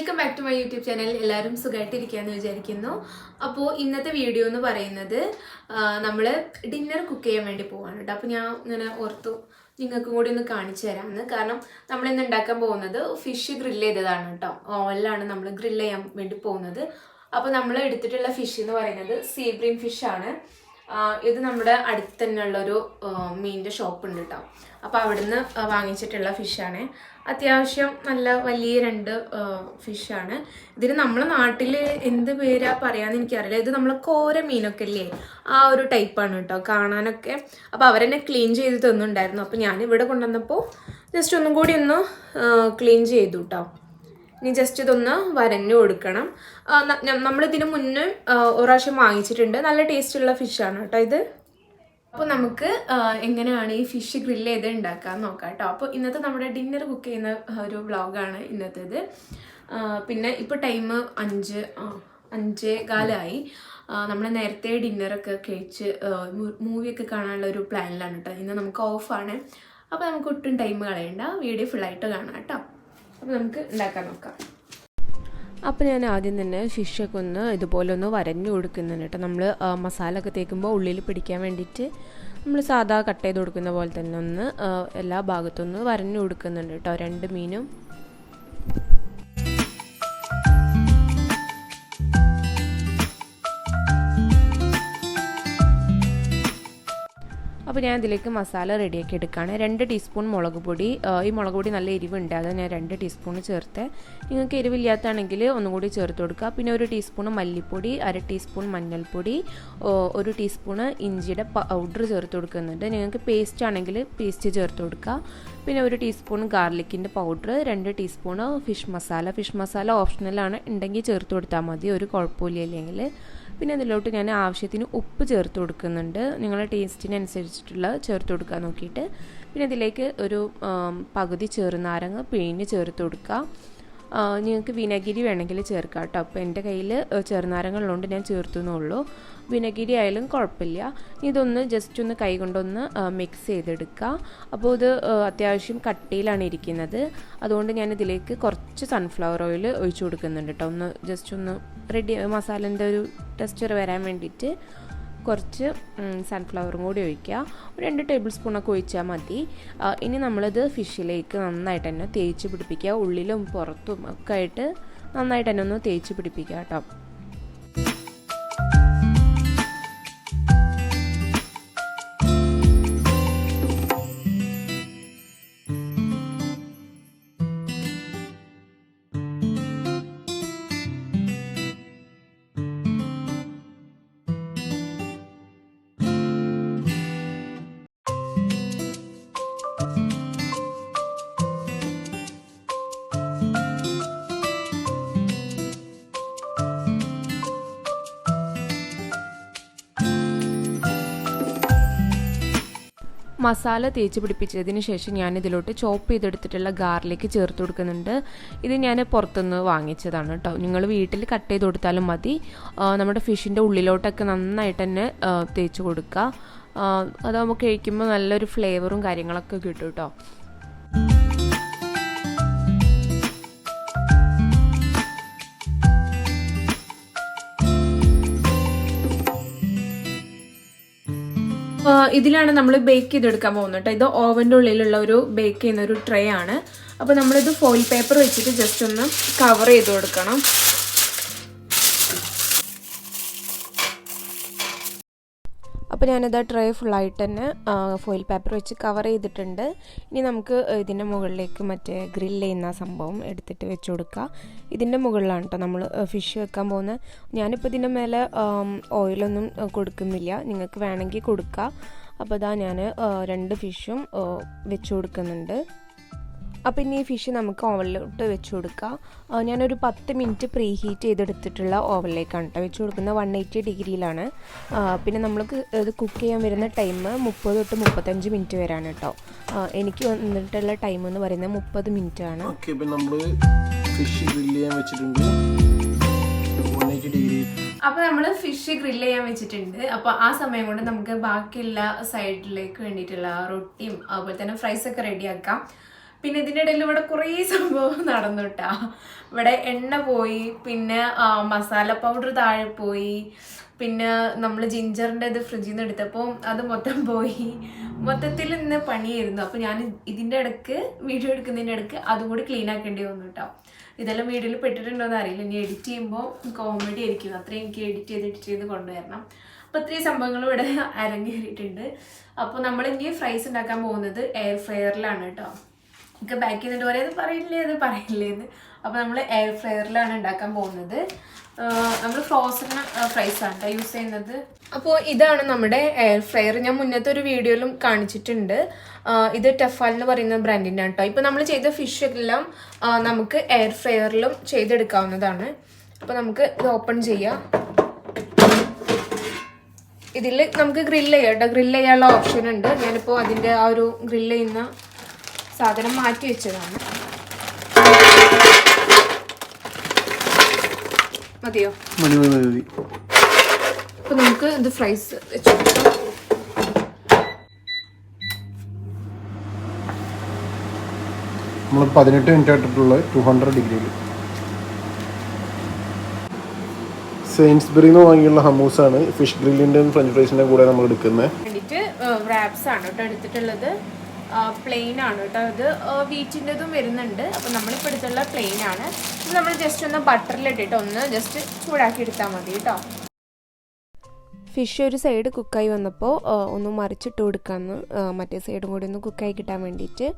Welcome back to my YouTube channel. എല്ലാവരും സുഖമായിട്ടിരിക്കുകയെന്ന് വിചാരിക്കുന്നു. അപ്പോൾ ഇന്നത്തെ വീഡിയോ എന്ന് പറയുന്നത് നമ്മൾ ഡിന്നർ കുക്ക് ചെയ്യാൻ വേണ്ടി പോവാണ് കേട്ടോ. അപ്പോൾ ഞാൻ ഇങ്ങനെ ഓർത്തു നിങ്ങൾക്ക് കൂടി ഒന്ന് കാണിച്ചു തരാമെന്ന്. കാരണം നമ്മളിന്ന് ഉണ്ടാക്കാൻ പോകുന്നത് ഫിഷ് ഗ്രില്ല് ചെയ്തതാണ് കേട്ടോ. ഓവനിലാണ് നമ്മൾ ഗ്രില്ല് ചെയ്യാൻ വേണ്ടി പോകുന്നത്. അപ്പോൾ നമ്മൾ എടുത്തിട്ടുള്ള ഫിഷ് എന്ന് പറയുന്നത് സീ ഗ്രീൻ ഫിഷാണ്. ഇത് നമ്മുടെ അടുത്ത് തന്നെയുള്ളൊരു മീനിൻ്റെ ഷോപ്പ് ഉണ്ട് കേട്ടോ. അപ്പോൾ അവിടുന്ന് വാങ്ങിച്ചിട്ടുള്ള ഫിഷാണ്. അത്യാവശ്യം നല്ല വലിയ 2 ഫിഷാണ്. ഇതിന് നമ്മളെ നാട്ടിൽ എന്ത് പേരാ പറയാമെന്ന് എനിക്കറിയില്ല. ഇത് നമ്മൾ കോര മീനൊക്കെ ഇല്ലേ, ആ ഒരു ടൈപ്പാണ് കേട്ടോ കാണാനൊക്കെ. അപ്പോൾ അവരെന്നെ ക്ലീൻ ചെയ്ത് തന്നിട്ടുണ്ടായിരുന്നു. അപ്പോൾ ഞാനിവിടെ കൊണ്ടുവന്നപ്പോൾ ജസ്റ്റ് ഒന്നും കൂടി ഒന്ന് ക്ലീൻ ചെയ്തു കേട്ടോ. ഇനി ജസ്റ്റ് ഇതൊന്ന് വരഞ്ഞു കൊടുക്കണം. നമ്മളിതിന് മുന്നേ ഒരു പ്രാവശ്യം വാങ്ങിച്ചിട്ടുണ്ട്. നല്ല ടേസ്റ്റുള്ള ഫിഷാണ് കേട്ടോ ഇത്. അപ്പോൾ നമുക്ക് എങ്ങനെയാണ് ഈ ഫിഷ് ഗ്രില്ല് ചെയ്ത് ഉണ്ടാക്കാൻ നോക്കാം കേട്ടോ. അപ്പോൾ ഇന്നത്തെ നമ്മുടെ ഡിന്നർ കുക്ക് ചെയ്യുന്ന ഒരു വ്ളോഗാണ് ഇന്നത്തേത്. പിന്നെ ഇപ്പോൾ ടൈം 5:15 നമ്മൾ നേരത്തെ ഡിന്നറൊക്കെ കഴിച്ച് മൂവിയൊക്കെ കാണാനുള്ള ഒരു പ്ലാനിലാണ് കേട്ടോ. ഇന്ന് നമുക്ക് ഓഫാണ്. അപ്പോൾ നമുക്ക് ഒട്ടും ടൈം കളയണ്ട, വീഡിയോ ഫുള്ളായിട്ട് കാണാം കേട്ടോ. അപ്പോൾ നമുക്ക് ഉണ്ടാക്കാൻ നോക്കാം. അപ്പോൾ ഞാൻ ആദ്യം തന്നെ ഫിഷൊക്കെ ഇതുപോലെ ഒന്ന് വരഞ്ഞു കൊടുക്കുന്നുണ്ട് കേട്ടോ. നമ്മൾ മസാല ഒക്കെ തേക്കുമ്പോൾ ഉള്ളിൽ പിടിക്കാൻ വേണ്ടിയിട്ട് നമ്മൾ സാധാ കട്ട് ചെയ്ത് കൊടുക്കുന്ന പോലെ തന്നെ എല്ലാ ഭാഗത്തും വരഞ്ഞു കൊടുക്കുന്നുണ്ട് കേട്ടോ 2 മീനും. അപ്പോൾ ഞാൻ ഇതിലേക്ക് മസാല റെഡിയാക്കി എടുക്കുകയാണ്. 2 ടീസ്പൂൺ മുളക് പൊടി. ഈ മുളക് പൊടി നല്ല എരിവുണ്ട്, അത് ഞാൻ 2 ടീസ്പൂൺ ചേർത്ത്. നിങ്ങൾക്ക് എരിവില്ലാത്താണെങ്കിൽ ഒന്നുകൂടി ചേർത്ത് കൊടുക്കുക. പിന്നെ 1 ടീസ്പൂൺ മല്ലിപ്പൊടി, 1/2 ടീസ്പൂൺ മഞ്ഞൾപ്പൊടി, 1 ടീസ്പൂൺ ഇഞ്ചിയുടെ പൗഡർ ചേർത്ത് കൊടുക്കുന്നുണ്ട്. നിങ്ങൾക്ക് പേസ്റ്റ് ആണെങ്കിൽ പേസ്റ്റ് ചേർത്ത് കൊടുക്കുക. പിന്നെ 1 ടീസ്പൂൺ ഗാർലിക്കിൻ്റെ പൗഡർ, 2 ടീസ്പൂൺ ഫിഷ് മസാല ഓപ്ഷണലാണ്, ഉണ്ടെങ്കിൽ ചേർത്ത് കൊടുത്താൽ മതി, ഒരു കുഴപ്പമില്ല ഇല്ലെങ്കിൽ. പിന്നെ അതിലോട്ട് ഞാൻ ആവശ്യത്തിന് ഉപ്പ് ചേർത്ത് കൊടുക്കുന്നുണ്ട്. നിങ്ങളുടെ ടേസ്റ്റിനനുസരിച്ചിട്ടുള്ള ചേർത്ത് കൊടുക്കാൻ നോക്കിയിട്ട്. പിന്നെ ഇതിലേക്ക് ഒരു പകുതി ചെറുനാരങ്ങ പിഴിഞ്ഞ് ചേർത്ത് കൊടുക്കുക. നിങ്ങൾക്ക് വിനഗിരി വേണമെങ്കിൽ ചേർക്കാം കേട്ടോ. അപ്പോൾ എൻ്റെ കയ്യിൽ ചെറുനാരങ്ങ ഉള്ളതുകൊണ്ട് ഞാൻ ചേർത്തുന്നുള്ളൂ. വിനഗിരി ആയാലും കുഴപ്പമില്ല. ഇതൊന്ന് ജസ്റ്റ് ഒന്ന് കൈ കൊണ്ടൊന്ന് മിക്സ് ചെയ്തെടുക്കുക. അപ്പോൾ ഇത് അത്യാവശ്യം കട്ടിയിലാണ് ഇരിക്കുന്നത്. അതുകൊണ്ട് ഞാൻ ഇതിലേക്ക് കുറച്ച് സൺഫ്ലവർ ഓയിൽ ഒഴിച്ചു കൊടുക്കുന്നുണ്ട് കേട്ടോ. ജസ്റ്റ് ഒന്ന് മസാലേൻ്റെ ഒരു ടെക്സ്ചർ വരാൻ വേണ്ടിയിട്ട് കുറച്ച് സൺഫ്ലവറും കൂടി ഒഴിക്കുക. 2 ടേബിൾ സ്പൂണൊക്കെ ഒഴിച്ചാൽ മതി. ഇനി നമ്മളിത് ഫിഷിലേക്ക് നന്നായിട്ട് തന്നെ തേച്ച് പിടിപ്പിക്കുക. ഉള്ളിലും പുറത്തും ഒക്കെ ആയിട്ട് നന്നായിട്ട് തന്നെ ഒന്ന് തേച്ച് പിടിപ്പിക്കുക കേട്ടോ. മസാല തേച്ച് പിടിപ്പിച്ചതിന് ശേഷം ഞാൻ ഇതിലോട്ട് ചോപ്പ് ചെയ്തെടുത്തിട്ടുള്ള ഗാർലിക്ക് ചേർത്ത് കൊടുക്കുന്നുണ്ട്. ഇത് ഞാൻ പുറത്തുനിന്ന് വാങ്ങിച്ചതാണ് കേട്ടോ. നിങ്ങൾ വീട്ടിൽ കട്ട് ചെയ്ത് കൊടുത്താലും മതി. നമ്മുടെ ഫിഷിൻ്റെ ഉള്ളിലോട്ടൊക്കെ നന്നായിട്ട് തന്നെ തേച്ച് കൊടുക്കുക. അതാകുമ്പോൾ കഴിക്കുമ്പോൾ നല്ലൊരു ഫ്ലേവറും കാര്യങ്ങളൊക്കെ കിട്ടും കേട്ടോ. ഇതിലാണ് നമ്മൾ ബേക്ക് ചെയ്തെടുക്കാൻ പോകുന്നത് കേട്ടോ. ഇത് ഓവൻ്റെ ഉള്ളിലുള്ള ഒരു ബേക്ക് ചെയ്യുന്ന ഒരു ട്രേ ആണ്. അപ്പോൾ നമ്മളിത് ഫോയിൽ പേപ്പർ വെച്ചിട്ട് ജസ്റ്റ് ഒന്ന് കവർ ചെയ്ത് കൊടുക്കണം. അപ്പോൾ ഞാനിത് ട്രേ ഫുള്ളായിട്ട് തന്നെ ഫോയിൽ പേപ്പർ വെച്ച് കവർ ചെയ്തിട്ടുണ്ട്. ഇനി നമുക്ക് ഇതിൻ്റെ മുകളിലേക്ക് മറ്റേ ഗ്രില്ല് ചെയ്യുന്ന സംഭവം എടുത്തിട്ട് വെച്ച് കൊടുക്കുക. ഇതിൻ്റെ മുകളിലാണ് കേട്ടോ നമ്മൾ ഫിഷ് വെക്കാൻ പോകുന്നത്. ഞാനിപ്പോൾ ഇതിൻ്റെ മേലെ ഓയിലൊന്നും കൊടുക്കുന്നില്ല, നിങ്ങൾക്ക് വേണമെങ്കിൽ കൊടുക്കുക. അപ്പോൾ ഇതാ ഞാൻ 2 ഫിഷും വെച്ച് കൊടുക്കുന്നുണ്ട്. അപ്പോൾ ഇനി ഈ ഫിഷ് നമുക്ക് ഓവനിലോട്ട് വെച്ച് കൊടുക്കാം. ഞാനൊരു 10 മിനിറ്റ് പ്രീ ഹീറ്റ് ചെയ്തെടുത്തിട്ടുള്ള ഓവനിലേക്കാണ് കേട്ടോ വെച്ച് കൊടുക്കുന്നത്. 180 ഡിഗ്രിയിലാണ്. പിന്നെ നമ്മൾക്ക് ഇത് കുക്ക് ചെയ്യാൻ വരുന്ന ടൈം 30 തൊട്ട് 35 മിനിറ്റ് വരെയാണ് കേട്ടോ. എനിക്ക് വന്നിട്ടുള്ള ടൈം എന്ന് പറയുന്നത് 30 മിനിറ്റ് ആണ്. അപ്പോൾ നമ്മൾ ഫിഷ് ഗ്രില്ല് ചെയ്യാൻ വെച്ചിട്ടുണ്ട്. അപ്പോൾ ആ സമയം കൊണ്ട് നമുക്ക് ബാക്കിയുള്ള സൈഡിലേക്ക് വേണ്ടിയിട്ടുള്ള റൊട്ടിയും അതുപോലെ തന്നെ ഫ്രൈസൊക്കെ റെഡിയാക്കാം. പിന്നെ ഇതിൻ്റെ ഇടയിൽ ഇവിടെ കുറേ സംഭവം നടന്നു കേട്ടാ. ഇവിടെ എണ്ണ പോയി, പിന്നെ മസാല പൗഡർ താഴെ പോയി, പിന്നെ നമ്മൾ ജിഞ്ചറിൻ്റെ ഇത് ഫ്രിഡ്ജിൽ നിന്ന് എടുത്തപ്പോൾ അത് മൊത്തം പോയി. മൊത്തത്തിൽ ഇന്ന് പണിയായിരുന്നു. അപ്പോൾ ഞാൻ ഇതിൻ്റെ ഇടയ്ക്ക് വീഡിയോ എടുക്കുന്നതിൻ്റെ ഇടയ്ക്ക് അതും കൂടി ക്ലീൻ ആക്കേണ്ടി വന്നു കേട്ടോ. ഇതെല്ലാം വീഡിയോയിൽ പെട്ടിട്ടുണ്ടോയെന്ന് അറിയില്ല. ഇനി എഡിറ്റ് ചെയ്യുമ്പോൾ കോമഡി ആയിരിക്കും, അത്രയും എനിക്ക് എഡിറ്റ് ചെയ്ത് കൊണ്ടുവരണം. അപ്പോൾ ഇത്രയും സംഭവങ്ങൾ ഇവിടെ അരങ്ങേറിയിട്ടുണ്ട്. അപ്പോൾ നമ്മൾ ഇനി ഫ്രൈസ് ഉണ്ടാക്കാൻ പോകുന്നത് എയർ ഫ്രയറിലാണ് കേട്ടോ. എനിക്ക് ബാക്ക് ചെയ്തിട്ട് പറയാം അത് പറയില്ലേന്ന്. അപ്പോൾ നമ്മൾ എയർ ഫ്രയറിലാണ് ഉണ്ടാക്കാൻ പോകുന്നത്. നമ്മൾ ഫ്രോസൺ ഫ്രൈസ് ആണ് കേട്ടോ യൂസ് ചെയ്യുന്നത്. അപ്പോൾ ഇതാണ് നമ്മുടെ എയർ ഫ്രയർ. ഞാൻ മുന്നത്തെ ഒരു വീഡിയോയിലും കാണിച്ചിട്ടുണ്ട്. ഇത് ടെഫാൽ എന്ന് പറയുന്ന ബ്രാൻഡിൻ്റെ ആണ് കേട്ടോ. ഇപ്പോൾ നമ്മൾ ചെയ്ത ഫിഷ് എല്ലാം നമുക്ക് എയർ ഫ്രയറിലും ചെയ്തെടുക്കാവുന്നതാണ്. അപ്പോൾ നമുക്ക് ഇത് ഓപ്പൺ ചെയ്യാം. ഇതിൽ നമുക്ക് ഗ്രില്ല് ചെയ്യാം കേട്ടോ. ഗ്രില്ല് ചെയ്യാനുള്ള ഓപ്ഷൻ ഉണ്ട്. ഞാനിപ്പോൾ അതിൻ്റെ ആ ഒരു ഗ്രില്ല് ചെയ്യുന്ന സാധനം മാറ്റി വെച്ചതാണ്. മതിയോ? അപ്പൊ നമുക്ക് ഇത് ഫ്രൈസ് വെച്ച് നമ്മൾ 18 മിനിറ്റ് ആയിട്ടുള്ള 200 ഡിഗ്രിയിൽ സെയിൻസ്ബറിന്ന് വാങ്ങിയുള്ള ഹമ്മൂസാണ് ഫിഷ് ഗ്രില്ലിൻ്റെയും ഫ്രഞ്ച് ഫ്രൈസിൻ്റെ കൂടെ നമ്മൾ എടുക്കുന്നത്. വേണ്ടിയിട്ട് റാപ്സ് ആണ് കേട്ടോ എടുത്തിട്ടുള്ളത്. പ്ലെയിൻ ആണ് കേട്ടോ. ഇത് വീറ്റിൻ്റെതും വരുന്നുണ്ട്. അപ്പോൾ നമ്മളിപ്പോൾ എടുത്തുള്ള പ്ലെയിൻ ആണ്. ഇത് നമ്മൾ ജസ്റ്റ് ഒന്ന് ബട്ടറിലിട്ടിട്ട് ഒന്ന് ജസ്റ്റ് ചൂടാക്കി എടുത്താൽ മതി കേട്ടോ. ഫിഷ് ഒരു സൈഡ് കുക്കായി വന്നപ്പോൾ ഒന്ന് മറിച്ചിട്ട് കൊടുക്കാമെന്ന്, മറ്റേ സൈഡും കൂടി ഒന്ന് കുക്കായി കിട്ടാൻ വേണ്ടിയിട്ട്.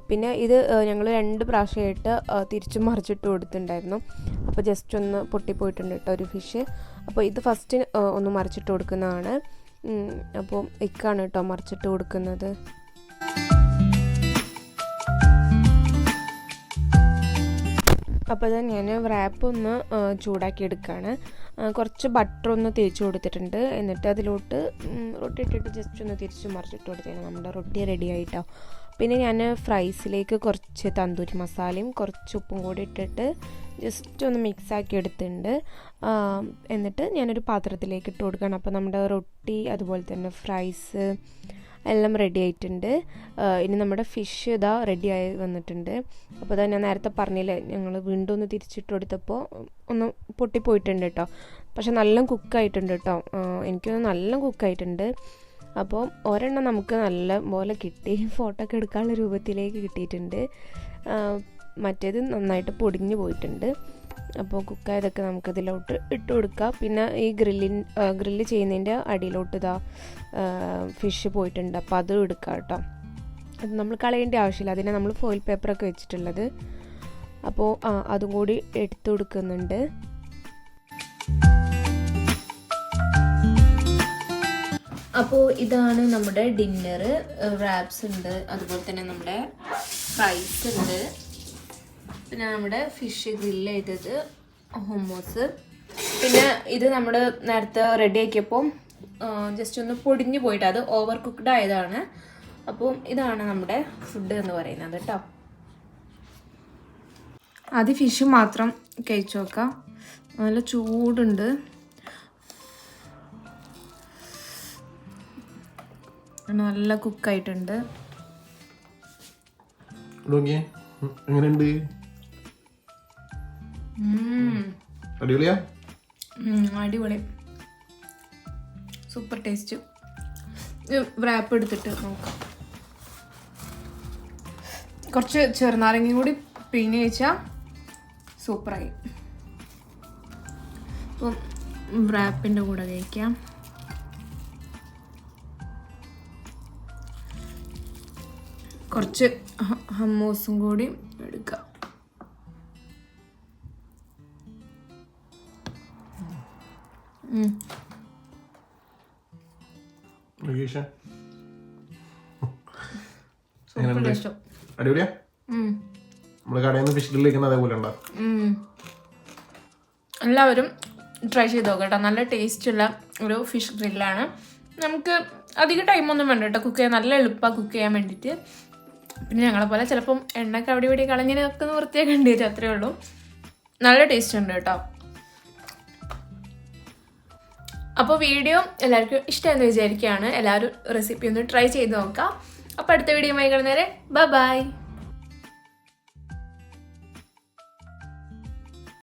പിന്നെ ഇത് ഞങ്ങൾ 2 പ്രാവശ്യമായിട്ട് തിരിച്ചും മറിച്ചിട്ട് കൊടുത്തിട്ടുണ്ടായിരുന്നു. അപ്പോൾ ജസ്റ്റ് ഒന്ന് പൊട്ടിപ്പോയിട്ടുണ്ട് കേട്ടോ ഒരു ഫിഷ്. അപ്പോൾ ഇത് ഫസ്റ്റ് ഒന്ന് മറിച്ചിട്ട് കൊടുക്കുന്നതാണ്. അപ്പോൾ ഇക്കാണ് കേട്ടോ മറിച്ചിട്ട് കൊടുക്കുന്നത്. അപ്പോൾ അത് ഞാൻ റാപ്പ് ഒന്ന് ചൂടാക്കി എടുക്കുകയാണ്. കുറച്ച് ബട്ടർ ഒന്ന് തേച്ച് കൊടുത്തിട്ടുണ്ട്. എന്നിട്ട് അതിലോട്ട് റൊട്ടി ഇട്ടിട്ട് ജസ്റ്റ് ഒന്ന് തിരിച്ച് മറിച്ചിട്ട് കൊടുത്തേന് നമ്മുടെ റൊട്ടി റെഡി ആയിട്ടോ. പിന്നെ ഞാൻ ഫ്രൈസിലേക്ക് കുറച്ച് തന്തൂരി മസാലയും കുറച്ച് ഉപ്പും കൂടി ഇട്ടിട്ട് ജസ്റ്റ് ഒന്ന് മിക്സാക്കി എടുത്തിട്ടുണ്ട്. എന്നിട്ട് ഞാനൊരു പാത്രത്തിലേക്ക് ഇട്ട് കൊടുക്കണം. അപ്പോൾ നമ്മുടെ റൊട്ടി അതുപോലെ തന്നെ ഫ്രൈസ് എല്ലാം റെഡി ആയിട്ടുണ്ട്. ഇനി നമ്മുടെ ഫിഷ് ഇതാ റെഡി ആയി വന്നിട്ടുണ്ട്. അപ്പോൾ അതാ ഞാൻ നേരത്തെ പറഞ്ഞില്ലേ, ഞങ്ങൾ വീണ്ടും ഒന്ന് തിരിച്ചിട്ട് കൊടുത്തപ്പോൾ ഒന്ന് പൊട്ടിപ്പോയിട്ടുണ്ട് കേട്ടോ. പക്ഷെ നല്ല കുക്കായിട്ടുണ്ട് കേട്ടോ. എനിക്കൊന്ന് നല്ല കുക്കായിട്ടുണ്ട്. അപ്പോൾ ഒരെണ്ണം നമുക്ക് നല്ല പോലെ കിട്ടി, ഫോട്ടോ ഒക്കെ എടുക്കാനുള്ള രൂപത്തിലേക്ക് കിട്ടിയിട്ടുണ്ട്. മറ്റേത് നന്നായിട്ട് പൊടിഞ്ഞു പോയിട്ടുണ്ട്. അപ്പോൾ കുക്കായതൊക്കെ നമുക്കിതിലോട്ട് ഇട്ട് കൊടുക്കാം. പിന്നെ ഈ ഗ്രില്ല് ചെയ്യുന്നതിൻ്റെ അടിയിലോട്ട് ഇതാ ഫിഷ് പോയിട്ടുണ്ട്. അപ്പോൾ അതും എടുക്കാം കേട്ടോ. അത് നമ്മൾ കളയേണ്ട ആവശ്യമില്ല, അതിനെ നമ്മൾ ഫോയിൽ പേപ്പറൊക്കെ വെച്ചിട്ടുള്ളത്. അപ്പോൾ അതും കൂടി എടുത്തു കൊടുക്കുന്നുണ്ട്. അപ്പോൾ ഇതാണ് നമ്മുടെ ഡിന്നർ. റാപ്സ് ഉണ്ട്, അതുപോലെ തന്നെ നമ്മുടെ ഫ്രൈസ് ഉണ്ട്, പിന്നെ നമ്മുടെ ഫിഷ് ഗ്രില്ല് ചെയ്തത്, ഹുമ്മൂസ്. പിന്നെ ഇത് നമ്മൾ നേരത്തെ റെഡി ആക്കിയപ്പോൾ ജസ്റ്റ് ഒന്ന് പൊടിഞ്ഞു പോയിട്ട് അത് ഓവർ കുക്ക്ഡ് ആയതാണ്. അപ്പോൾ ഇതാണ് നമ്മുടെ ഫുഡ് എന്ന് പറയുന്നത് കേട്ടോ. ആദ്യം ഫിഷ് മാത്രം കഴിച്ചു നോക്കാം. നല്ല ചൂടുണ്ട്. നല്ല കുക്കായിട്ടുണ്ട്. എങ്ങനെയുണ്ട്? അടിപൊളിയാ? അടിപൊളി, സൂപ്പർ ടേസ്റ്റ്. റാപ്പ് എടുത്തിട്ട് നോക്കാം. കുറച്ച് ചെറുനാരങ്ങയും കൂടി പിഴിഞ്ഞ് കഴിച്ചാൽ സൂപ്പറായി. അപ്പം റാപ്പിൻ്റെ കൂടെ കഴിക്കാം. കുറച്ച് ഹമ്മൂസും കൂടി എടുക്കാം. അടിപൊളിയാ? നമ്മള് കടയിൽ നിന്ന് ഫിഷ് ഗ്രില്ല് കഴിക്കുന്ന അതേപോലെ ഉണ്ടോ? എല്ലാവരും ട്രൈ ചെയ്ത് നോക്കട്ടോ. നല്ല ടേസ്റ്റുള്ള ഒരു ഫിഷ് ഗ്രില്ലാണ്. നമുക്ക് അധികം ടൈമൊന്നും വേണ്ട കേട്ടോ കുക്ക് ചെയ്യാൻ. നല്ല എളുപ്പമാണ് കുക്ക് ചെയ്യാൻ വേണ്ടിയിട്ട്. പിന്നെ ഞങ്ങളെ പോലെ ചിലപ്പം എണ്ണയൊക്കെ അവിടെ ഇവിടെ കളഞ്ഞിനൊക്കെ വൃത്തിയാക്കേണ്ടി വരും, അത്രേ ഉള്ളൂ. നല്ല ടേസ്റ്റ് ഉണ്ട് കേട്ടോ. അപ്പോൾ വീഡിയോ എല്ലാവർക്കും ഇഷ്ടമെന്ന് വിചാരിക്കുകയാണ്. എല്ലാവരും റെസിപ്പി ഒന്ന് ട്രൈ ചെയ്ത് നോക്കാം. അപ്പോൾ അടുത്ത വീഡിയോയുമായി കാണുന്നവരെ ബൈ.